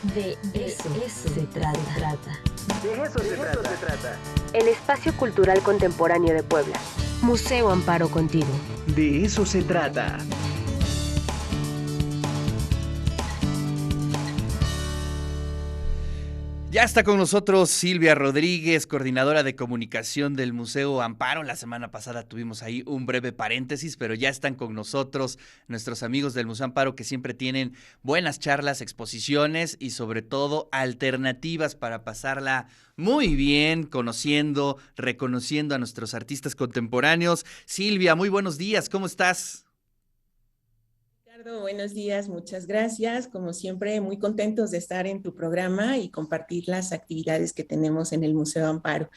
De eso se trata. De eso se trata. El Espacio Cultural Contemporáneo de Puebla. Museo Amparo contigo. De eso se trata. Ya está con nosotros Silvia Rodríguez, coordinadora de comunicación del Museo Amparo. La semana pasada tuvimos ahí un breve paréntesis, pero ya están con nosotros nuestros amigos del Museo Amparo que siempre tienen buenas charlas, exposiciones y sobre todo alternativas para pasarla muy bien, conociendo, reconociendo a nuestros artistas contemporáneos. Silvia, muy buenos días, ¿cómo estás? Ricardo, buenos días, muchas gracias. Como siempre, muy contentos de estar en tu programa y compartir las actividades que tenemos en el Museo Amparo.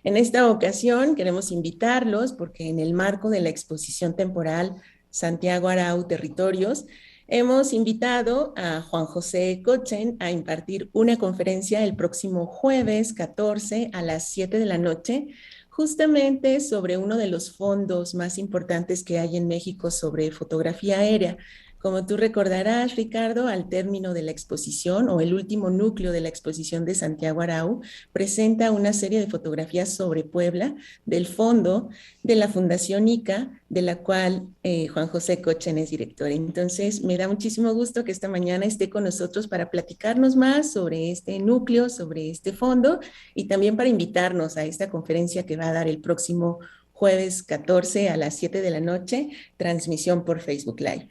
En esta ocasión queremos invitarlos porque en el marco de la exposición temporal Santiago Arau Territorios, hemos invitado a Juan José Cochen a impartir una conferencia el próximo jueves 14 a las 7 de la noche, justamente sobre uno de los fondos más importantes que hay en México sobre fotografía aérea. Como tú recordarás, Ricardo, al término de la exposición o el último núcleo de la exposición de Santiago Arau, presenta una serie de fotografías sobre Puebla del fondo de la Fundación ICA, de la cual Juan José Cochen es director. Entonces, me da muchísimo gusto que esta mañana esté con nosotros para platicarnos más sobre este núcleo, sobre este fondo y también para invitarnos a esta conferencia que va a dar el próximo jueves 14 a las 7 de la noche, transmisión por Facebook Live.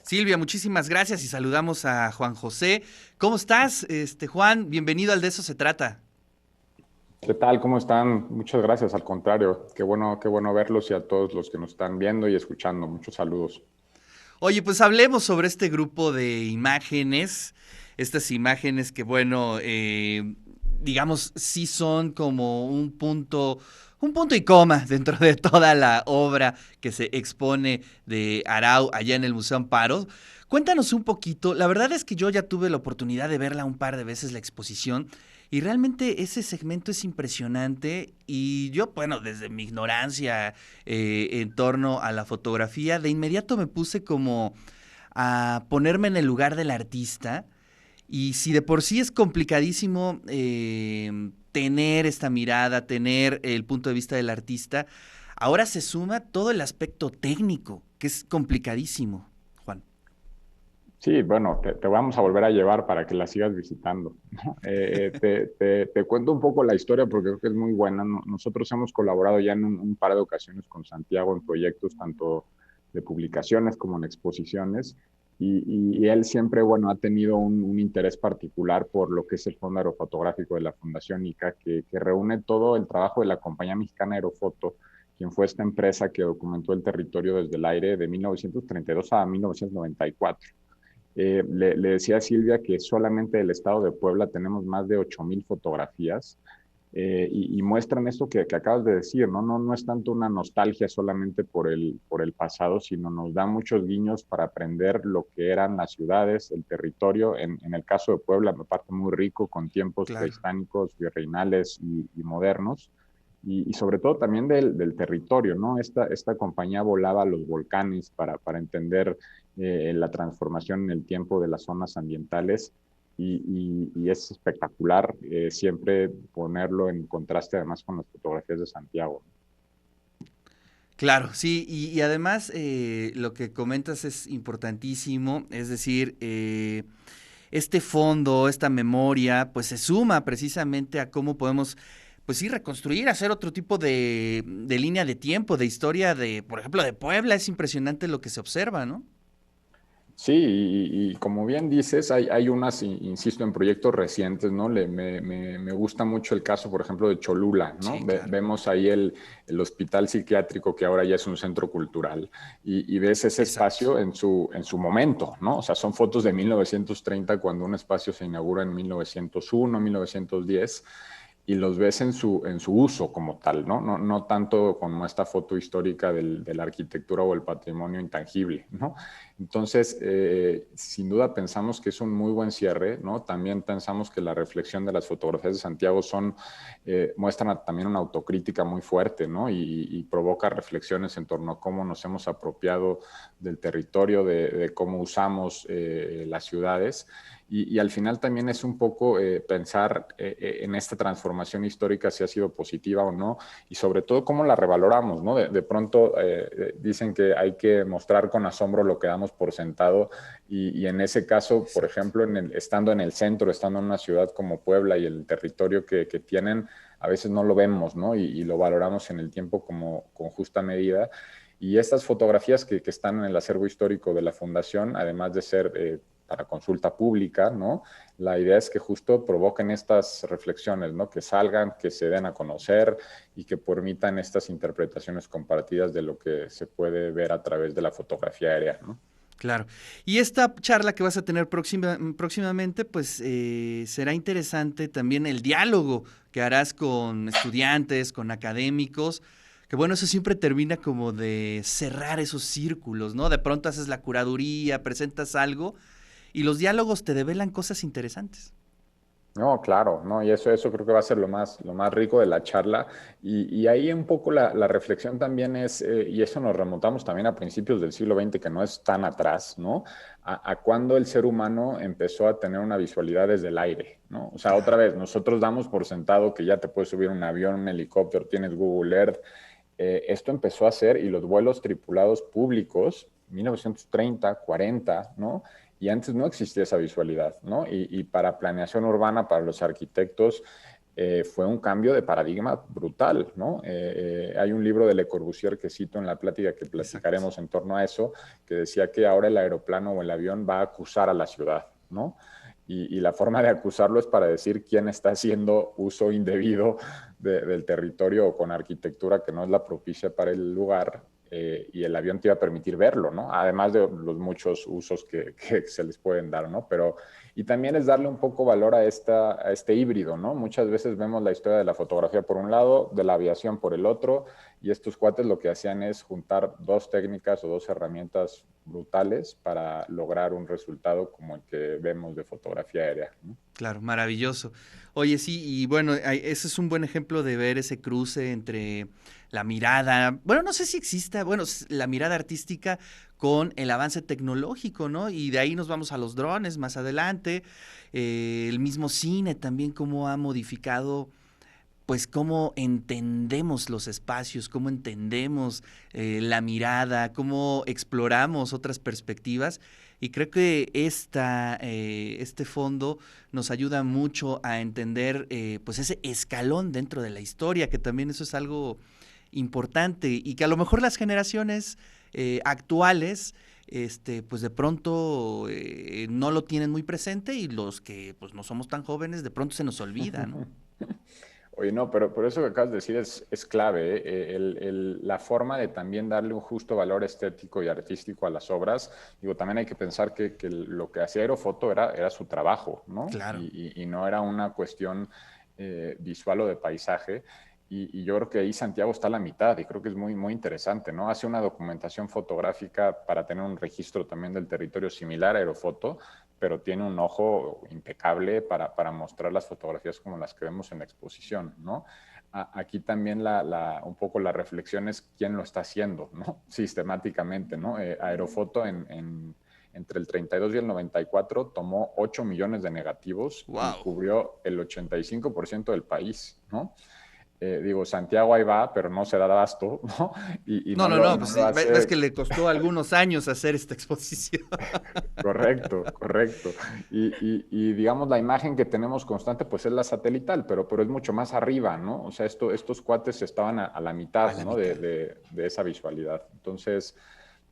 Silvia, muchísimas gracias y saludamos a Juan José. ¿Cómo estás, Juan? Bienvenido al De Eso Se Trata. ¿Qué tal? ¿Cómo están? Muchas gracias, al contrario. Qué bueno verlos y a todos los que nos están viendo y escuchando. Muchos saludos. Oye, pues hablemos sobre este grupo de imágenes, estas imágenes que, bueno, digamos, sí son como un punto y coma dentro de toda la obra que se expone de Arau allá en el Museo Amparo. Cuéntanos un poquito, la verdad es que yo ya tuve la oportunidad de verla un par de veces la exposición y realmente ese segmento es impresionante y yo, bueno, desde mi ignorancia en torno a la fotografía, de inmediato me puse como a ponerme en el lugar del artista y si de por sí es complicadísimo tener esta mirada, tener el punto de vista del artista, ahora se suma todo el aspecto técnico, que es complicadísimo, Juan. Sí, bueno, te vamos a volver a llevar para que la sigas visitando, ¿no? Te cuento un poco la historia porque creo que es muy buena. Nosotros hemos colaborado ya en un par de ocasiones con Santiago en proyectos tanto de publicaciones como en exposiciones y él siempre, bueno, ha tenido un interés particular por lo que es el Fondo Aerofotográfico de la Fundación ICA, que reúne todo el trabajo de la Compañía Mexicana Aerofoto, quien fue esta empresa que documentó el territorio desde el aire de 1932 a 1994. Le decía a Silvia que solamente del estado de Puebla tenemos más de 8,000 fotografías y muestran esto que acabas de decir, ¿no? No es tanto una nostalgia solamente por el pasado, sino nos da muchos guiños para aprender lo que eran las ciudades, el territorio. En el caso de Puebla, me parece muy rico con tiempos Claro. prehispánicos, virreinales y modernos. Y sobre todo también del territorio, ¿no? Esta compañía volaba a los volcanes para entender la transformación en el tiempo de las zonas ambientales y es espectacular siempre ponerlo en contraste además con las fotografías de Santiago. Claro, sí, y además lo que comentas es importantísimo, es decir, este fondo, esta memoria, pues se suma precisamente a cómo podemos, pues sí, reconstruir, hacer otro tipo de línea de tiempo, de historia de, por ejemplo, de Puebla. Es impresionante lo que se observa, ¿no? Sí, y como bien dices, hay unas, insisto, en proyectos recientes, ¿no? Me gusta mucho el caso, por ejemplo, de Cholula, ¿no? Sí, claro. Vemos ahí el hospital psiquiátrico que ahora ya es un centro cultural y ves ese Exacto. espacio en su momento, ¿no? O sea, son fotos de 1930 cuando un espacio se inaugura en 1901, 1910 y los ves en su uso como tal, ¿no? No tanto como esta foto histórica de la arquitectura o el patrimonio intangible, ¿no? Entonces, sin duda pensamos que es un muy buen cierre, ¿no? También pensamos que la reflexión de las fotografías de Santiago muestran también una autocrítica muy fuerte, ¿no? Y provoca reflexiones en torno a cómo nos hemos apropiado del territorio, de cómo usamos las ciudades. Y al final también es un poco pensar en esta transformación histórica, si ha sido positiva o no, y sobre todo cómo la revaloramos, ¿no? De pronto dicen que hay que mostrar con asombro lo que damos por sentado, y en ese caso, por ejemplo, estando en el centro, estando en una ciudad como Puebla y el territorio que tienen, a veces no lo vemos, ¿no? Y lo valoramos en el tiempo como con justa medida. Y estas fotografías que están en el acervo histórico de la Fundación, además de ser para consulta pública, ¿no? La idea es que justo provoquen estas reflexiones, ¿no? Que salgan, que se den a conocer y que permitan estas interpretaciones compartidas de lo que se puede ver a través de la fotografía aérea, ¿no? Claro. Y esta charla que vas a tener próximamente, pues será interesante también el diálogo que harás con estudiantes, con académicos, que bueno, eso siempre termina como de cerrar esos círculos, ¿no? De pronto haces la curaduría, presentas algo y los diálogos te develan cosas interesantes. No, claro, no, y eso creo que va a ser lo más rico de la charla. Y ahí un poco la reflexión también es, y eso nos remontamos también a principios del siglo XX, que no es tan atrás, ¿no? A cuando el ser humano empezó a tener una visualidad desde el aire, ¿no? O sea, otra vez, nosotros damos por sentado que ya te puedes subir un avión, un helicóptero, tienes Google Earth. Esto empezó a ser, y los vuelos tripulados públicos, 1930, 40, ¿no? Y antes no existía esa visualidad, ¿no? Y para planeación urbana, para los arquitectos, fue un cambio de paradigma brutal, ¿no? Hay un libro de Le Corbusier que cito en la plática que platicaremos Exacto. En torno a eso, que decía que ahora el aeroplano o el avión va a acusar a la ciudad, ¿no? Y la forma de acusarlo es para decir quién está haciendo uso indebido del territorio o con arquitectura que no es la propicia para el lugar. Y el avión te iba a permitir verlo, ¿no? Además de los muchos usos que se les pueden dar, ¿no? Y también es darle un poco valor a este híbrido, ¿no? Muchas veces vemos la historia de la fotografía por un lado, de la aviación por el otro, y estos cuates lo que hacían es juntar dos técnicas o dos herramientas brutales para lograr un resultado como el que vemos de fotografía aérea, ¿no? Claro, maravilloso. Oye, sí, y bueno, ese es un buen ejemplo de ver ese cruce entre la mirada, bueno, no sé si exista, bueno, la mirada artística con el avance tecnológico, ¿no? Y de ahí nos vamos a los drones más adelante, el mismo cine también cómo ha modificado, pues cómo entendemos los espacios, cómo entendemos la mirada, cómo exploramos otras perspectivas. Y creo que este fondo nos ayuda mucho a entender pues ese escalón dentro de la historia, que también eso es algo importante y que a lo mejor las generaciones actuales pues de pronto no lo tienen muy presente y los que pues no somos tan jóvenes de pronto se nos olvida, ¿no? Oye, no, pero eso que acabas de decir es clave, ¿eh? La forma de también darle un justo valor estético y artístico a las obras. Digo, también hay que pensar que lo que hacía Aerofoto era su trabajo, ¿no? Claro. Y no era una cuestión visual o de paisaje. Y yo creo que ahí Santiago está a la mitad y creo que es muy, muy interesante, ¿no? Hace una documentación fotográfica para tener un registro también del territorio similar a Aerofoto, pero tiene un ojo impecable para mostrar las fotografías como las que vemos en la exposición, ¿no? Aquí también un poco la reflexión es quién lo está haciendo, ¿no? Sistemáticamente, ¿no? Aerofoto entre el 32 y el 94 tomó 8 millones de negativos. Wow. Y cubrió el 85% del país, ¿no? Digo, Santiago ahí va, pero no se da abasto, ¿no? No, pues ves que le costó algunos años hacer esta exposición. Correcto. Y digamos, la imagen que tenemos constante, pues es la satelital, pero es mucho más arriba, ¿no? O sea, estos cuates estaban a la mitad, ¿no? De esa visualidad. Entonces,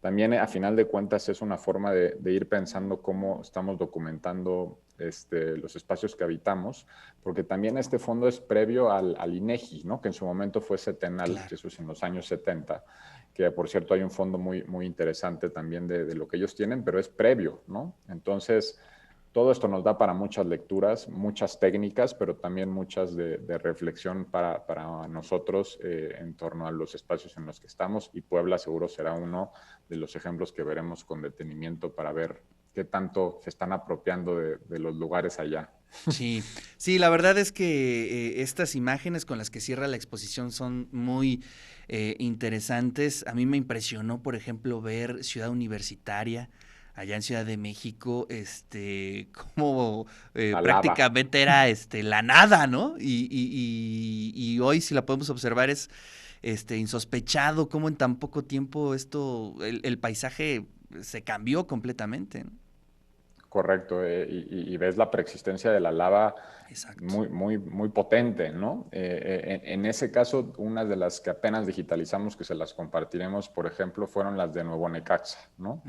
también a final de cuentas es una forma de ir pensando cómo estamos documentando los espacios que habitamos, porque también este fondo es previo al INEGI, ¿no? Que en su momento fue setenal, claro. Que eso es en los años 70, que por cierto hay un fondo muy, muy interesante también de lo que ellos tienen, pero es previo, ¿no? Entonces, todo esto nos da para muchas lecturas, muchas técnicas, pero también muchas de reflexión para nosotros en torno a los espacios en los que estamos, y Puebla seguro será uno de los ejemplos que veremos con detenimiento para ver qué tanto se están apropiando de los lugares allá. Sí, la verdad es que estas imágenes con las que cierra la exposición son muy interesantes. A mí me impresionó, por ejemplo, ver Ciudad Universitaria allá en Ciudad de México, como La lava. prácticamente era la nada, ¿no? Y hoy, si la podemos observar, es insospechado cómo en tan poco tiempo el paisaje se cambió completamente, ¿no? Correcto, y ves la preexistencia de la lava Exacto. muy, muy, muy potente, ¿no? En ese caso, una de las que apenas digitalizamos, que se las compartiremos, por ejemplo, fueron las de Nuevo Necaxa, ¿no?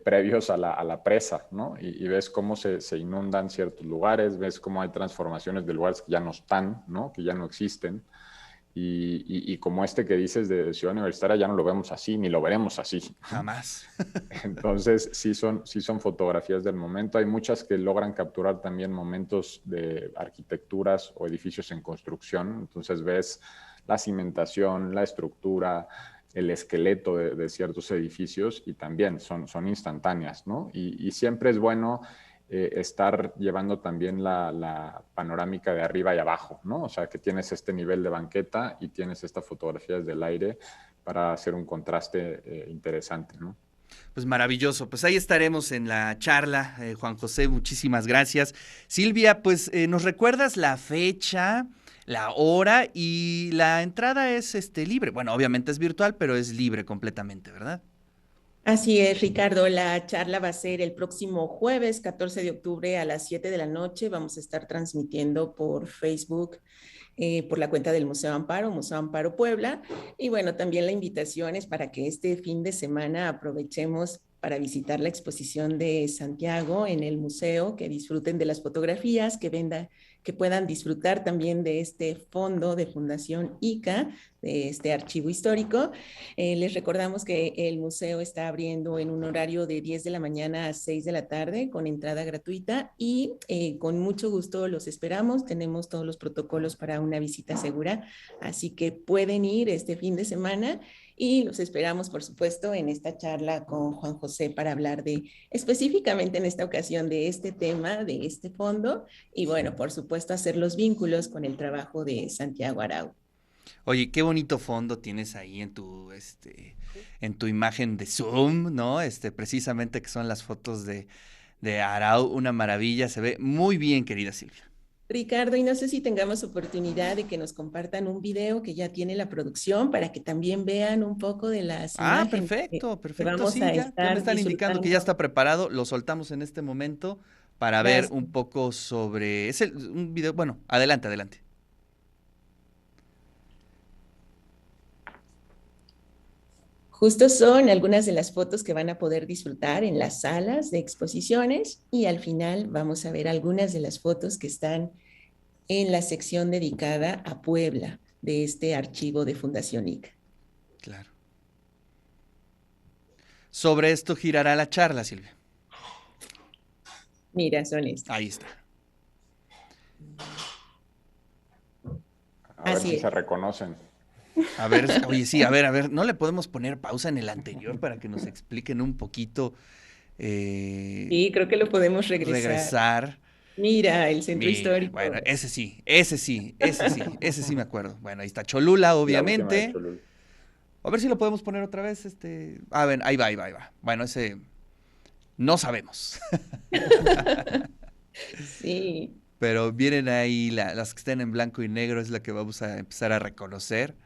Previos a la presa, ¿no? Y ves cómo se inundan ciertos lugares, ves cómo hay transformaciones de lugares que ya no están, ¿no? Que ya no existen. Y como que dices de Ciudad Universitaria, ya no lo vemos así, ni lo veremos así. Jamás. Entonces, sí son fotografías del momento. Hay muchas que logran capturar también momentos de arquitecturas o edificios en construcción. Entonces, ves la cimentación, la estructura, el esqueleto de ciertos edificios y también son instantáneas, ¿no? Y siempre es bueno estar llevando también la panorámica de arriba y abajo, ¿no? O sea, que tienes este nivel de banqueta y tienes estas fotografías del aire para hacer un contraste interesante, ¿no? Pues maravilloso, pues ahí estaremos en la charla, Juan José, muchísimas gracias. Silvia, pues nos recuerdas la fecha, la hora y la entrada es libre. Bueno, obviamente es virtual, pero es libre completamente, ¿verdad? Así es, Ricardo. La charla va a ser el próximo jueves 14 de octubre a las 7 de la noche. Vamos a estar transmitiendo por Facebook, por la cuenta del Museo Amparo Puebla. Y bueno, también la invitación es para que este fin de semana aprovechemos para visitar la exposición de Santiago en el museo, que disfruten de las fotografías, que puedan disfrutar también de este fondo de Fundación ICA, de este archivo histórico. Les recordamos que el museo está abriendo en un horario de 10 de la mañana a 6 de la tarde con entrada gratuita y con mucho gusto los esperamos. Tenemos todos los protocolos para una visita segura, así que pueden ir este fin de semana y los esperamos, por supuesto, en esta charla con Juan José para hablar específicamente en esta ocasión, de este tema, de este fondo y bueno, por supuesto, hacer los vínculos con el trabajo de Santiago Arau. Oye, qué bonito fondo tienes ahí en tu imagen de Zoom, ¿no? Precisamente que son las fotos de Arau, una maravilla, se ve muy bien, querida Silvia. Ricardo, y no sé si tengamos oportunidad de que nos compartan un video que ya tiene la producción para que también vean un poco de las imágenes Perfecto, que vamos sí, a ya me estar están indicando que ya disfrutando. está preparado, lo soltamos en este momento para ver Gracias. un poco sobre, un video, bueno, adelante, adelante. Justo son algunas de las fotos que van a poder disfrutar en las salas de exposiciones y al final vamos a ver algunas de las fotos que están en la sección dedicada a Puebla de este archivo de Fundación ICA. Claro. Sobre esto girará la charla, Silvia. Mira, son estas. Ahí está. A ver Así si es. se reconocen. A ver, oye, sí, a ver, ¿no le podemos poner pausa en el anterior para que nos expliquen un poquito? Sí, creo que lo podemos Regresar. Mira, el centro Mira, histórico. bueno, ese sí me acuerdo. Bueno, ahí está Cholula, La última de obviamente. Cholula. A ver si lo podemos poner otra vez, A ver, ahí va. Bueno, ese no sabemos. Sí, Pero vienen ahí las que estén en blanco y negro, es la que vamos a empezar a reconocer.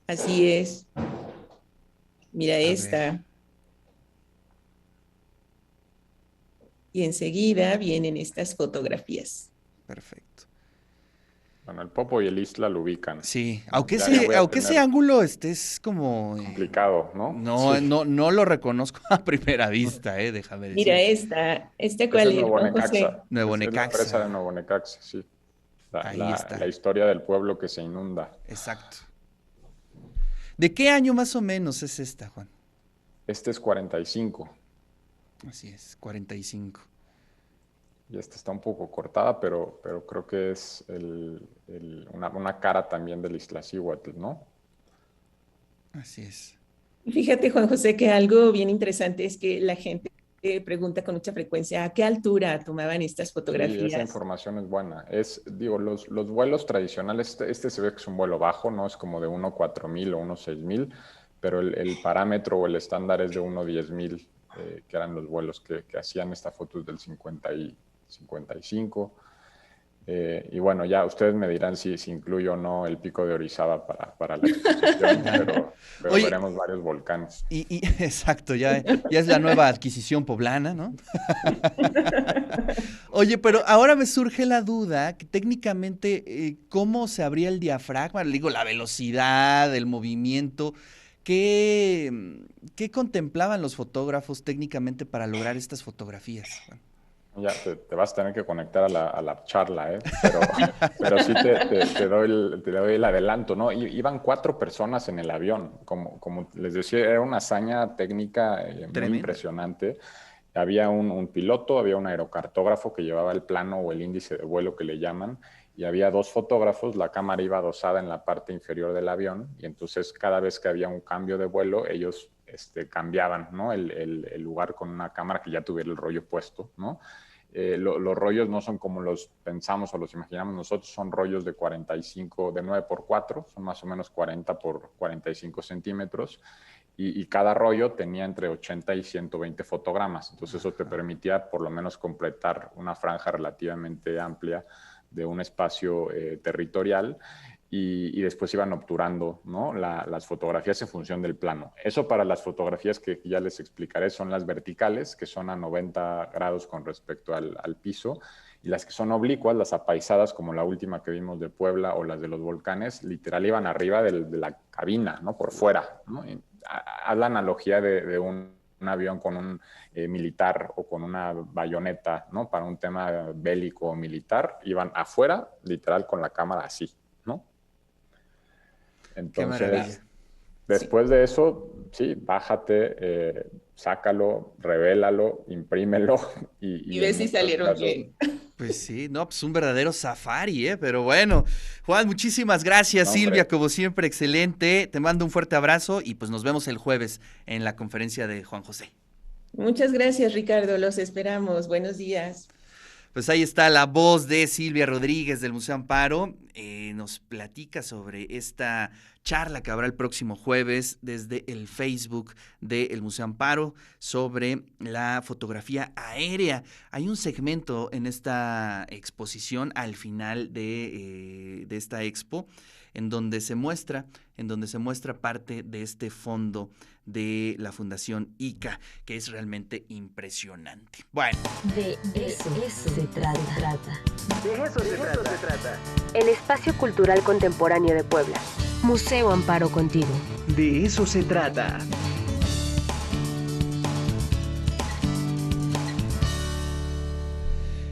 así es. Mira A esta. ver. Y enseguida vienen estas fotografías. Perfecto. Bueno, el Popo y el Isla lo ubican. Sí, aunque Ya voy a ese tener ángulo es como complicado, ¿no? no, Sí. no lo reconozco a primera vista, déjame Mira decir. esta Ese cuál es es, Nuevo Juan José. Necaxa. Nuevo Es la presa de Necaxa. Nuevo Necaxa, sí. Ahí está. La historia del pueblo que se inunda. Exacto. ¿De qué año más o menos es esta, Juan? Este es 45. Así es, 45. Y esta está un poco cortada, pero creo que es una cara también del Iztaccíhuatl, ¿no? Así es. Fíjate, Juan José, que algo bien interesante es que la gente pregunta con mucha frecuencia a qué altura tomaban estas Sí, esa fotografías. información es buena. Los vuelos tradicionales, este se ve que es un vuelo bajo, no es como de 1.4000 o 1.6000, pero el parámetro o el estándar es de 1/10,000, que eran los vuelos que hacían esta foto del 50 y 55. Y bueno, ya ustedes me dirán si incluyo o no el Pico de Orizaba para la exposición, pero Oye, veremos varios volcanes. Exacto, ya es la nueva adquisición poblana, ¿no? Oye, pero ahora me surge la duda, que técnicamente, ¿cómo se abría el diafragma? Digo, la velocidad, el movimiento, ¿qué contemplaban los fotógrafos técnicamente para lograr estas fotografías? Ya te vas a tener que conectar a la charla, pero sí te doy el adelanto, ¿no? Iban 4 personas en el avión, como les decía, era una hazaña técnica muy impresionante. Había un piloto, había un aerocartógrafo que llevaba el plano o el índice de vuelo que le llaman, y había 2 fotógrafos. La cámara iba adosada en la parte inferior del avión, y entonces cada vez que había un cambio de vuelo, ellos cambiaban, ¿no? el lugar con una cámara que ya tuviera el rollo puesto, ¿no? Los rollos no son como los pensamos o los imaginamos nosotros, son rollos de 45, de 9x4, son más o menos 40 por 45 centímetros, y cada rollo tenía entre 80 y 120 fotogramas. Entonces eso te permitía por lo menos completar una franja relativamente amplia de un espacio territorial, y después iban obturando, ¿no? las fotografías en función del plano. Eso para las fotografías que ya les explicaré son las verticales, que son a 90 grados con respecto al piso, y las que son oblicuas, las apaisadas, como la última que vimos de Puebla o las de los volcanes, literal iban arriba de la cabina, ¿no? Por fuera, ¿no? Haz la analogía de un avión con un militar o con una bayoneta, ¿no? Para un tema bélico o militar, iban afuera, literal, con la cámara así, ¿no? Entonces, después de eso, sí, bájate, sácalo, revélalo, imprímelo y ves si salieron bien. Pues sí, no, pues un verdadero safari, pero bueno. Juan, muchísimas gracias. No, Silvia, como siempre, excelente. Te mando un fuerte abrazo y pues nos vemos el jueves en la conferencia de Juan José. Muchas gracias, Ricardo, los esperamos. Buenos días. Pues ahí está la voz de Silvia Rodríguez del Museo Amparo. Nos platica sobre esta charla que habrá el próximo jueves desde el Facebook del Museo Amparo sobre la fotografía aérea. Hay un segmento en esta exposición al final de esta expo en donde se muestra parte de este fondo de la Fundación ICA, que es realmente impresionante. Bueno. De eso se trata. De eso se trata. El Espacio Cultural Contemporáneo de Puebla. Museo Amparo contigo. De eso se trata.